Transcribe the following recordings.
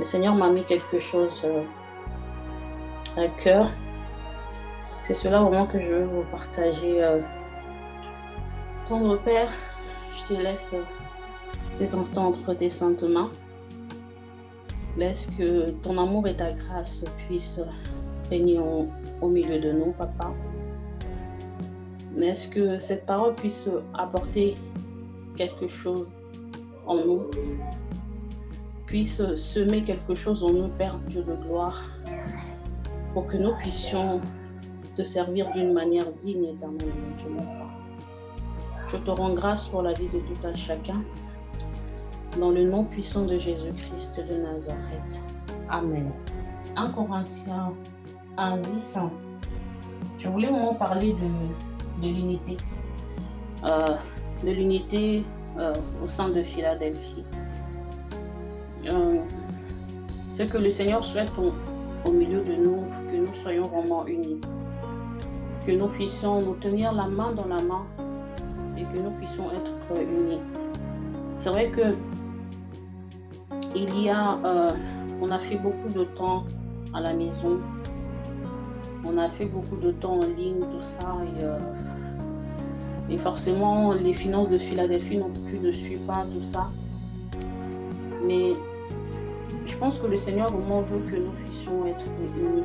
Le Seigneur m'a mis quelque chose à cœur. C'est cela vraiment que je veux vous partager. Tendre Père, je te laisse ces instants entre tes saintes mains. Laisse que ton amour et ta grâce puissent régner au milieu de nous, Papa. Laisse que cette parole puisse apporter quelque chose en nous, puisse semer quelque chose en nous, Père Dieu de gloire, pour que nous puissions te servir d'une manière digne éternellement, Dieu mon Père. Je te rends grâce pour la vie de tout un chacun, dans le nom puissant de Jésus-Christ de Nazareth. Amen. 1 Corinthiens 1:10. Je voulais vraiment parler de l'unité. De l'unité au sein de Philadelphie. Ce que le Seigneur souhaite au milieu de nous, que nous soyons vraiment unis. Que nous puissions nous tenir la main dans la main et que nous puissions être unis. C'est vrai que on a fait beaucoup de temps à la maison, on a fait beaucoup de temps en ligne, tout ça, et forcément les finances de Philadelphie non plus ne suivent pas tout ça. Mais je pense que le Seigneur vraiment veut que nous puissions être unis.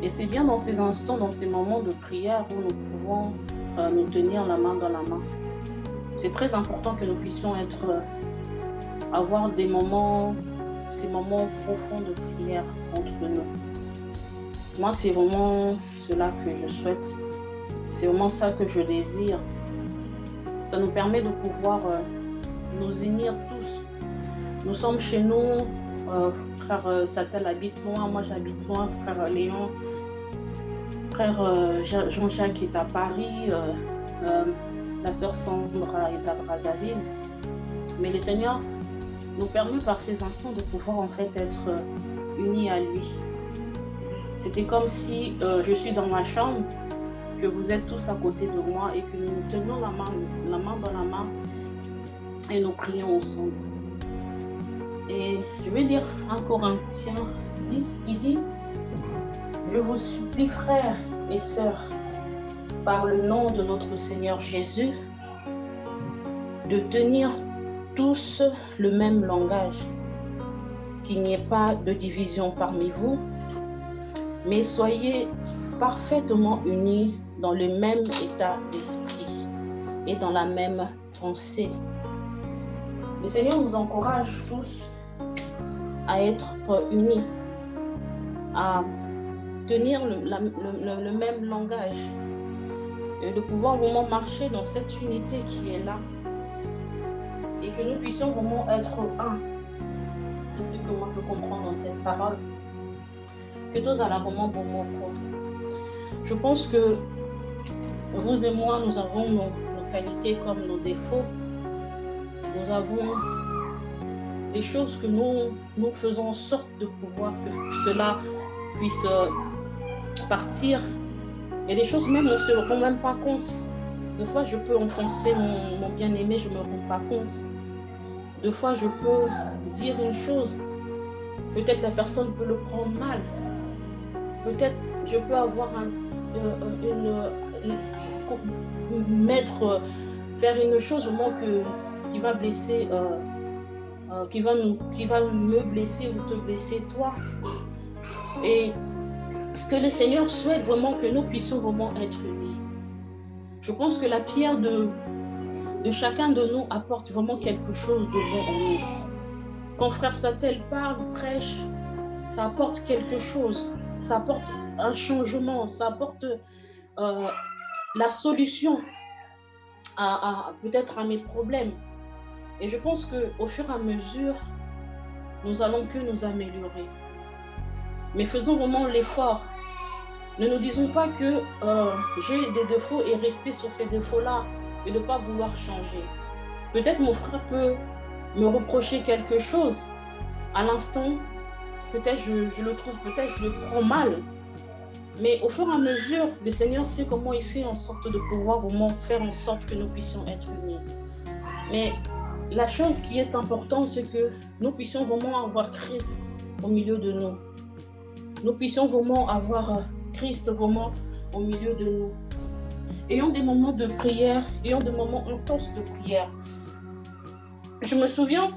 Et c'est bien dans ces instants, dans ces moments de prière où nous pouvons nous tenir la main dans la main. C'est très important que nous puissions avoir ces moments profonds de prière entre nous. Moi, c'est vraiment cela que je souhaite. C'est vraiment ça que je désire. Ça nous permet de pouvoir nous unir tous. Nous sommes chez nous, frère Satel habite loin, moi j'habite loin, frère Léon, frère Jean-Jacques est à Paris, la sœur Sandra est à Brazzaville. Mais le Seigneur nous permet par ces instants de pouvoir en fait être unis à lui. C'était comme si je suis dans ma chambre, que vous êtes tous à côté de moi et que nous nous tenions la main dans la main et nous prions ensemble. Et je vais lire 1 Corinthiens 10 qui dit: je vous supplie, frères et sœurs, par le nom de notre Seigneur Jésus, de tenir tous le même langage, qu'il n'y ait pas de division parmi vous, mais soyez parfaitement unis dans le même état d'esprit et dans la même pensée. Le Seigneur nous encourage tous à être unis, à tenir le même langage et de pouvoir vraiment marcher dans cette unité qui est là et que nous puissions vraiment être un. C'est ce que moi je comprends dans cette parole. Que tous à la vraiment pour moi propre. Je pense que vous et moi, nous avons nos qualités comme nos défauts. Nous avons des choses que nous faisons en sorte de pouvoir que cela puisse partir. Et des choses même on ne se rend même pas compte. Des fois je peux enfoncer mon bien-aimé, je ne me rends pas compte. Des fois je peux dire une chose, peut-être la personne peut le prendre mal. Peut-être je peux avoir faire une chose vraiment qui va blesser, qui va me blesser ou te blesser toi. Et ce que le Seigneur souhaite vraiment que nous puissions vraiment être unis. Je pense que la prière de chacun de nous apporte vraiment quelque chose de bon en nous. Quand frère Satel parle, prêche, ça apporte quelque chose. Ça apporte un changement, ça apporte la solution peut-être à mes problèmes. Et je pense qu'au fur et à mesure, nous allons que nous améliorer. Mais faisons vraiment l'effort. Ne nous disons pas que j'ai des défauts et rester sur ces défauts-là et ne pas vouloir changer. Peut-être mon frère peut me reprocher quelque chose. À l'instant, peut-être je le trouve, peut-être je le prends mal. Mais au fur et à mesure, le Seigneur sait comment il fait en sorte de pouvoir vraiment faire en sorte que nous puissions être unis. Mais la chose qui est importante, c'est que nous puissions vraiment avoir Christ au milieu de nous. Nous puissions vraiment avoir Christ vraiment au milieu de nous. Ayons des moments de prière, ayons des moments intenses de prière. Je me souviens,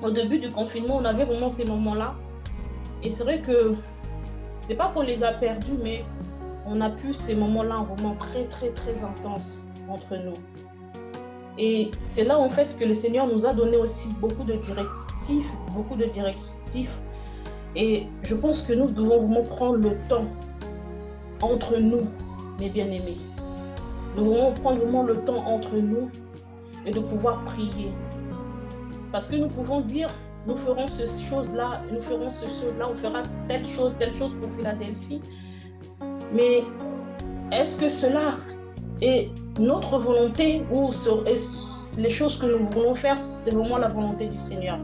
au début du confinement, on avait vraiment ces moments-là. Et c'est vrai que, c'est pas qu'on les a perdus, mais on a pu ces moments-là, vraiment très, très, très intenses entre nous. Et c'est là, en fait, que le Seigneur nous a donné aussi beaucoup de directives. Et je pense que nous devons vraiment prendre le temps entre nous, mes bien-aimés. Nous devons prendre vraiment le temps entre nous et de pouvoir prier. Parce que nous pouvons dire, nous ferons ce chose-là, nous ferons ce chose-là, on fera telle chose pour Philadelphie. Mais est-ce que cela est notre volonté ou les choses que nous voulons faire, c'est vraiment la volonté du Seigneur?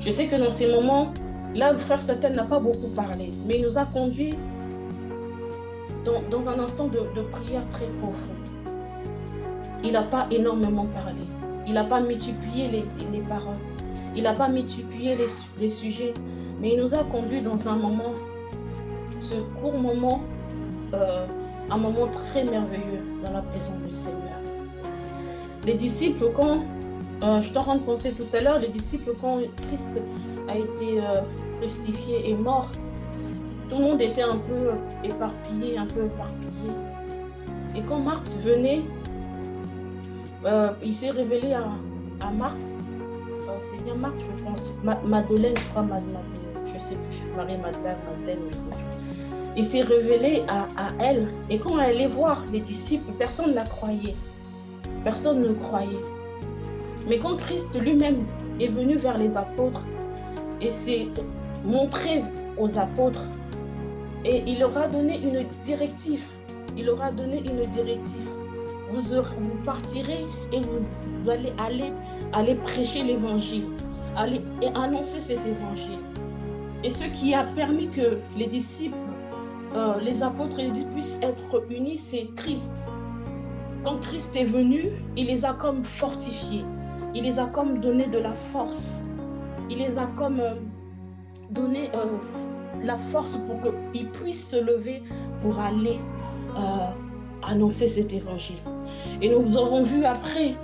Je sais que dans ces moments, là, le frère Satan n'a pas beaucoup parlé, mais il nous a conduits dans un instant de prière très profond. Il n'a pas énormément parlé. Il n'a pas multiplié les paroles. Il n'a pas multiplié les sujets. Mais il nous a conduits dans un moment, ce court moment, un moment très merveilleux dans la présence du Seigneur. Les disciples, quand, je t'en rends pensé tout à l'heure, les disciples, quand Christ a été crucifié et mort, tout le monde était un peu éparpillé. Et quand Marthe venait, il s'est révélé à Marthe, c'est bien Marthe, je pense, Madeleine, je crois, je sais plus, Marie-Madeleine, je sais plus. Il s'est révélé à elle, et quand elle allait voir les disciples, personne ne la croyait. Personne ne croyait. Mais quand Christ lui-même est venu vers les apôtres et s'est montré aux apôtres, et il leur a donné une directive. Vous partirez et vous allez aller prêcher l'évangile, aller annoncer cet évangile. Et ce qui a permis que les disciples, les apôtres et les disciples puissent être unis, c'est Christ. Quand Christ est venu, il les a comme fortifiés. Il les a comme donné de la force. Il les a comme donné la force pour qu'ils puissent se lever pour aller annoncer cet évangile. Et nous avons vu après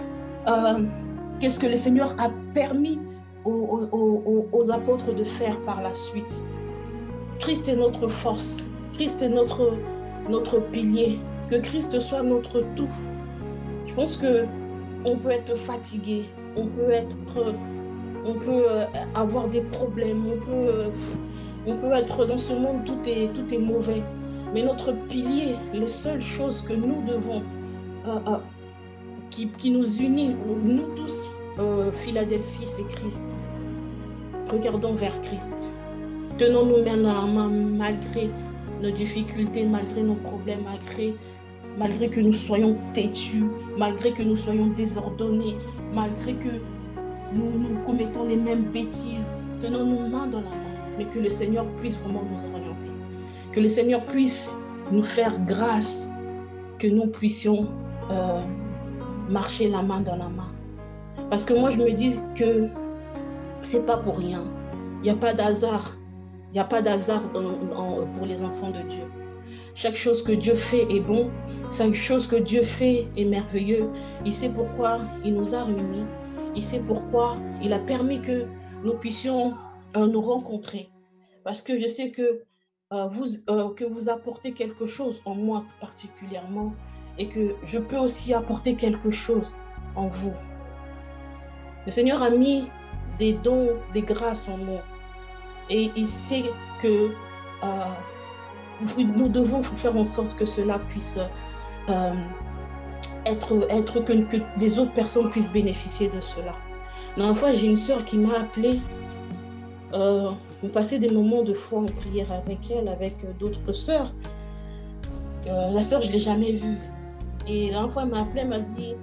qu'est-ce que le Seigneur a permis aux apôtres de faire par la suite. Christ est notre force. Christ est notre pilier. Que Christ soit notre tout. Je pense qu'on peut être fatigué, on peut avoir des problèmes, on peut être dans ce monde, tout est mauvais. Mais notre pilier, les seules choses que nous devons, qui nous unit, nous tous, Philadelphie, c'est Christ. Regardons vers Christ. Tenons-nous main dans la main malgré nos difficultés, malgré nos problèmes, malgré que nous soyons têtus, malgré que nous soyons désordonnés, malgré que nous commettons les mêmes bêtises. Tenons-nous main dans la main, mais que le Seigneur puisse vraiment nous orienter. Que le Seigneur puisse nous faire grâce, que nous puissions marcher la main dans la main. Parce que moi, je me dis que c'est pas pour rien. Il n'y a pas d'hasard. Il n'y a pas d'hasard pour les enfants de Dieu. Chaque chose que Dieu fait est bon. Chaque chose que Dieu fait est merveilleux. Il sait pourquoi il nous a réunis. Il sait pourquoi il a permis que nous puissions nous rencontrer. Parce que je sais que vous apportez quelque chose en moi particulièrement et que je peux aussi apporter quelque chose en vous. Le Seigneur a mis des dons, des grâces en nous. Et il sait que nous devons faire en sorte que cela puisse que les autres personnes puissent bénéficier de cela. La dernière fois, j'ai une sœur qui m'a appelée. On passait des moments de foi en prière avec elle, avec d'autres sœurs. La sœur, je ne l'ai jamais vue. Et la dernière fois, elle m'a appelée, elle m'a dit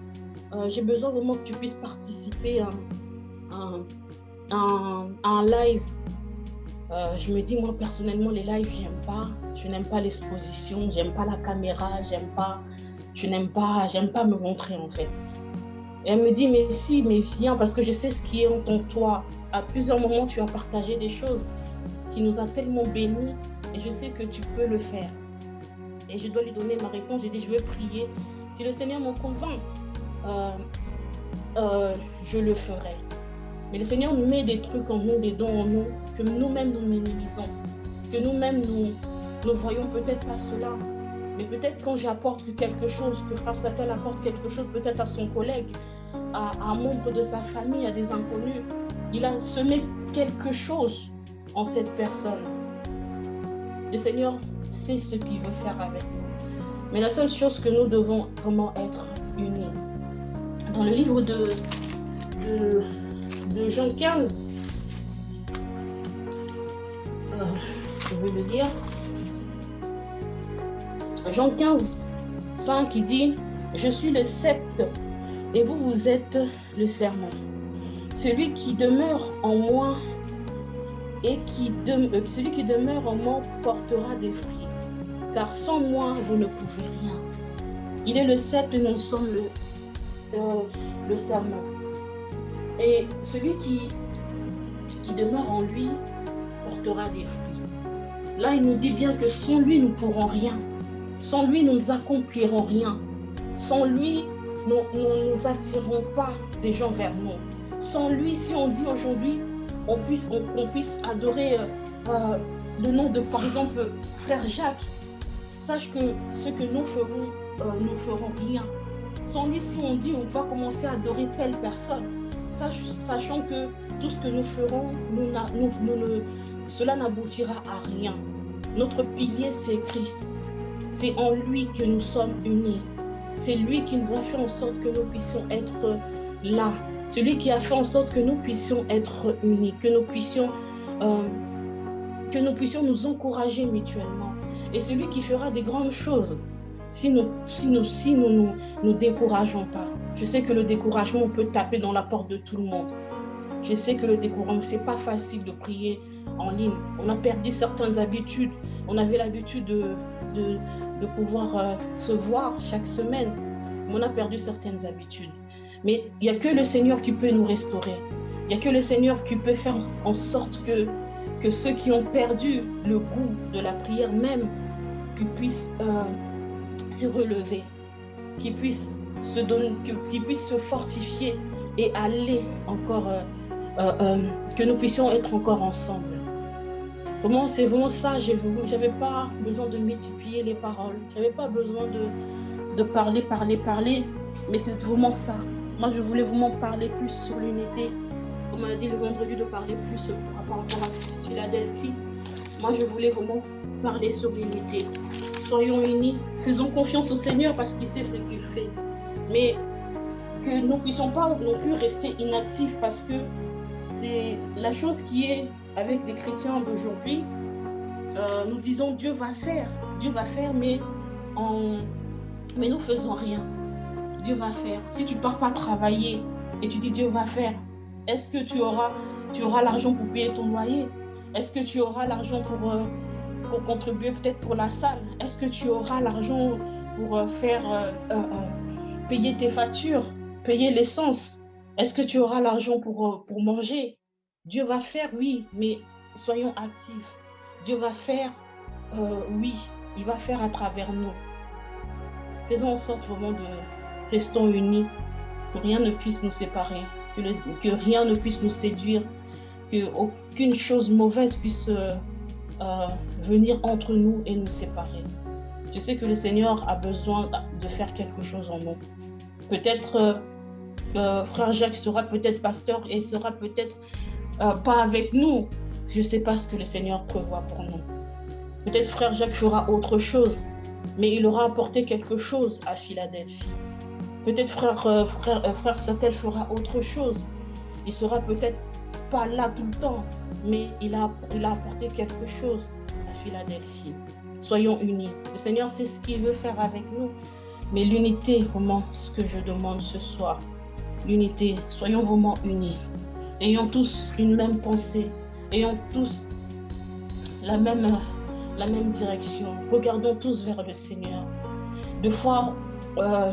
j'ai besoin vraiment que tu puisses participer à un live. Je me dis, moi personnellement, les lives, j'aime pas. Je n'aime pas l'exposition, j'aime pas la caméra, j'aime pas me montrer en fait. Et elle me dit, mais si, mais viens, parce que je sais ce qui est en toi. À plusieurs moments, tu as partagé des choses qui nous a tellement bénis et je sais que tu peux le faire. Et je dois lui donner ma réponse. J'ai dit, je vais prier. Si le Seigneur me convainc, je le ferai. Mais le Seigneur nous met des trucs en nous, des dons en nous, que nous-mêmes nous minimisons, que nous-mêmes nous voyons peut-être pas cela. Mais peut-être quand j'apporte quelque chose, que Frère Satel apporte quelque chose peut-être à son collègue, à un membre de sa famille, à des inconnus, il a semé quelque chose en cette personne. Le Seigneur sait ce qu'il veut faire avec nous. Mais la seule chose que nous devons vraiment être unis. Dans le livre de Jean 15, je vais le dire, Jean 15, 5, il dit, je suis le sceptre et vous, vous êtes le serment. Celui qui demeure en moi et celui qui demeure en moi portera des fruits, car sans moi, vous ne pouvez rien. Il est le sceptre et nous sommes le serment. Et celui qui demeure en lui portera des fruits. Là, il nous dit bien que sans lui, nous ne pourrons rien. Sans lui, nous n'accomplirons rien. Sans lui, nous ne attirerons pas des gens vers nous. Sans lui, si on dit aujourd'hui, on puisse adorer le nom de, par exemple, Frère Jacques, sache que ce que nous ferons rien. Sans lui, si on dit on va commencer à adorer telle personne, sachant que tout ce que nous ferons, cela n'aboutira à rien. Notre pilier, c'est Christ. C'est en lui que nous sommes unis. C'est lui qui nous a fait en sorte que nous puissions être là. C'est lui qui a fait en sorte que nous puissions être unis, que nous puissions nous encourager mutuellement. Et c'est lui qui fera des grandes choses si nous décourageons pas. Je sais que le découragement peut taper dans la porte de tout le monde. Je sais que le découragement, c'est pas facile de prier en ligne. On a perdu certaines habitudes. On avait l'habitude de pouvoir se voir chaque semaine. Mais on a perdu certaines habitudes. Mais il n'y a que le Seigneur qui peut nous restaurer. Il n'y a que le Seigneur qui peut faire en sorte que ceux qui ont perdu le goût de la prière même, qu'ils puissent se relever, qu'ils puissent se donner, qu'ils puissent se fortifier et aller encore, que nous puissions être encore ensemble. Vraiment, c'est vraiment ça. Je n'avais pas besoin de multiplier les paroles. Je n'avais pas besoin de parler. Mais c'est vraiment ça. Moi, je voulais vraiment parler plus sur l'unité. On m'a dit le vendredi de parler plus par rapport à Philadelphie. Moi, je voulais vraiment parler sur l'unité. Soyons unis, faisons confiance au Seigneur parce qu'il sait ce qu'il fait. Mais que nous ne puissions pas non plus rester inactifs parce que c'est la chose qui est avec des chrétiens d'aujourd'hui. Nous disons Dieu va faire, mais nous faisons rien. Dieu va faire. Si tu ne pars pas travailler et tu dis Dieu va faire, est-ce que tu auras l'argent pour payer ton loyer? Est-ce que tu auras l'argent pour contribuer peut-être pour la salle? Est-ce que tu auras l'argent pour payer tes factures, payer l'essence? Est-ce que tu auras l'argent pour manger? Dieu va faire, oui, mais soyons actifs. Dieu va faire, oui, il va faire à travers nous. Faisons en sorte vraiment restons unis, que rien ne puisse nous séparer, que rien ne puisse nous séduire, qu'aucune chose mauvaise puisse venir entre nous et nous séparer. Je sais que le Seigneur a besoin de faire quelque chose en nous. Peut-être Frère Jacques sera peut-être pasteur et sera peut-être pas avec nous. Je ne sais pas ce que le Seigneur prévoit pour nous. Peut-être Frère Jacques fera autre chose, mais il aura apporté quelque chose à Philadelphie. Peut-être frère Satel fera autre chose. Il sera peut-être pas là tout le temps, mais il a apporté quelque chose à Philadelphie. Soyons unis. Le Seigneur sait ce qu'il veut faire avec nous, mais l'unité, vraiment, ce que je demande ce soir. L'unité, soyons vraiment unis. Ayons tous une même pensée. Ayons tous la même direction. Regardons tous vers le Seigneur. Des fois,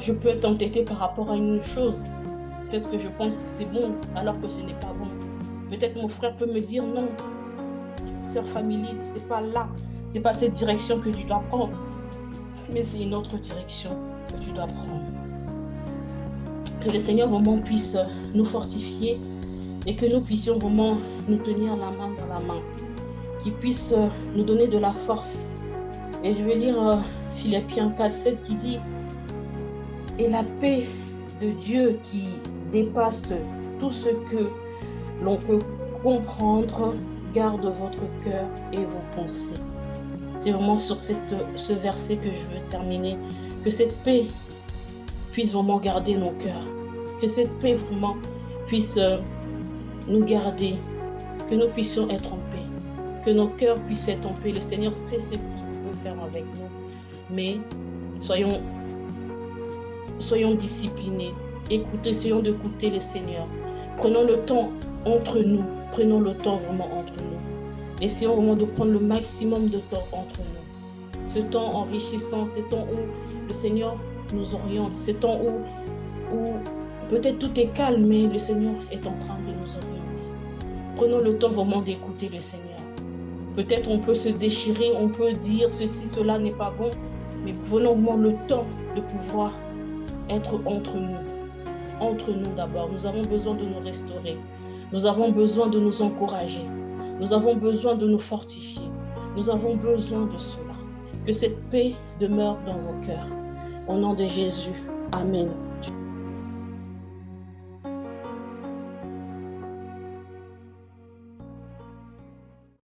je peux être entêtée par rapport à une chose. Peut-être que je pense que c'est bon alors que ce n'est pas bon. Peut-être mon frère peut me dire non, sœur Family, c'est pas là, c'est pas cette direction que tu dois prendre, mais c'est une autre direction que tu dois prendre. Que le Seigneur vraiment puisse nous fortifier et que nous puissions vraiment nous tenir la main dans la main, qu'il puisse nous donner de la force. Et je vais lire Philippiens 4:7 qui dit « Et la paix de Dieu qui dépasse tout ce que l'on peut comprendre, garde votre cœur et vos pensées. » C'est vraiment sur ce verset que je veux terminer. Que cette paix puisse vraiment garder nos cœurs. Que cette paix vraiment puisse nous garder. Que nous puissions être en paix. Que nos cœurs puissent être en paix. Le Seigneur sait ce qu'il veut faire avec nous. Mais soyons disciplinés. Essayons d'écouter le Seigneur. Prenons le temps entre nous. Prenons le temps vraiment entre nous. Essayons vraiment de prendre le maximum de temps entre nous. Ce temps enrichissant, ce temps où le Seigneur nous oriente, ce temps où peut-être tout est calme, mais le Seigneur est en train de nous orienter. Prenons le temps vraiment d'écouter le Seigneur. Peut-être on peut se déchirer, on peut dire ceci, cela n'est pas bon, mais prenons vraiment le temps de pouvoir être entre nous. Entre nous d'abord, nous avons besoin de nous restaurer. Nous avons besoin de nous encourager. Nous avons besoin de nous fortifier. Nous avons besoin de cela. Que cette paix demeure dans vos cœurs. Au nom de Jésus. Amen.